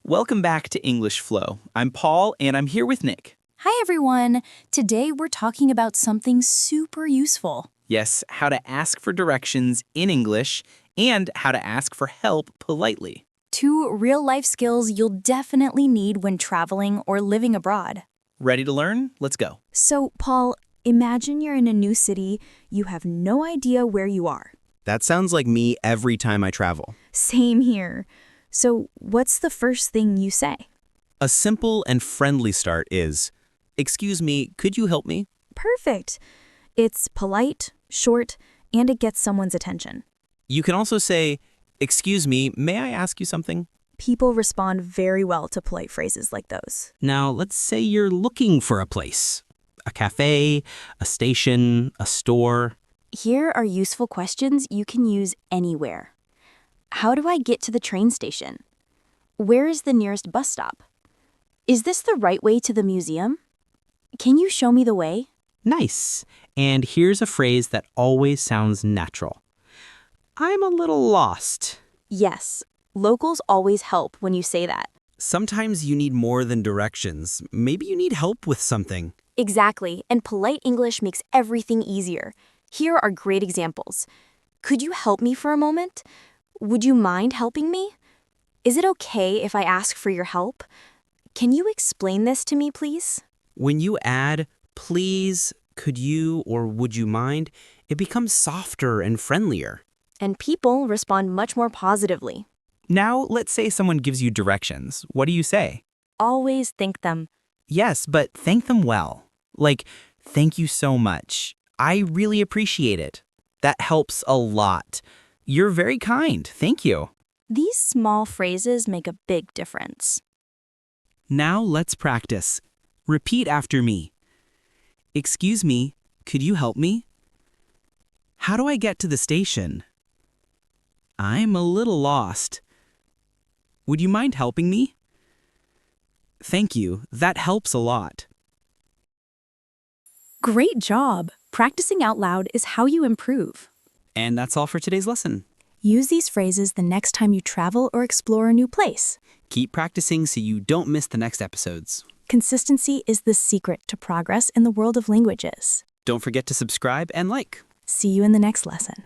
Welcome back to English Flow. I'm Paul, and I'm here with Nick. Hi everyone! Today we're talking about something super useful. Yes, how to ask for directions in English and how to ask for help politely. Two real-life skills you'll definitely need when traveling or living abroad. Ready to learn? Let's go. So, Paul, imagine you're in a new city, you have no idea where you are. That sounds like me every time I travel. Same here. So, what's the first thing you say? A simple and friendly start is, "Excuse me, could you help me?" Perfect. It's polite, short, and it gets someone's attention. You can also say, "Excuse me, may I ask you something?" People respond very well to polite phrases like those. Now, let's say you're looking for a place. A cafe, a station, a store. Here are useful questions you can use anywhere. How do I get to the train station? Where is the nearest bus stop? Is this the right way to the museum? Can you show me the way? Nice. And here's a phrase that always sounds natural. I'm a little lost. Yes, locals always help when you say that. Sometimes you need more than directions. Maybe you need help with something. Exactly, and polite English makes everything easier. Here are great examples. Could you help me for a moment? Would you mind helping me? Is it okay if I ask for your help? Can you explain this to me, please? When you add, please, could you, or would you mind, it becomes softer and friendlier. And people respond much more positively. Now, let's say someone gives you directions. What do you say? Always thank them. Yes, but thank them well. Like, thank you so much. I really appreciate it. That helps a lot. You're very kind. Thank you. These small phrases make a big difference. Now let's practice. Repeat after me. Excuse me, could you help me? How do I get to the station? I'm a little lost. Would you mind helping me? Thank you, that helps a lot. Great job! Practicing out loud is how you improve. And that's all for today's lesson. Use these phrases the next time you travel or explore a new place. Keep practicing so you don't miss the next episodes. Consistency is the secret to progress in the world of languages. Don't forget to subscribe and like. See you in the next lesson.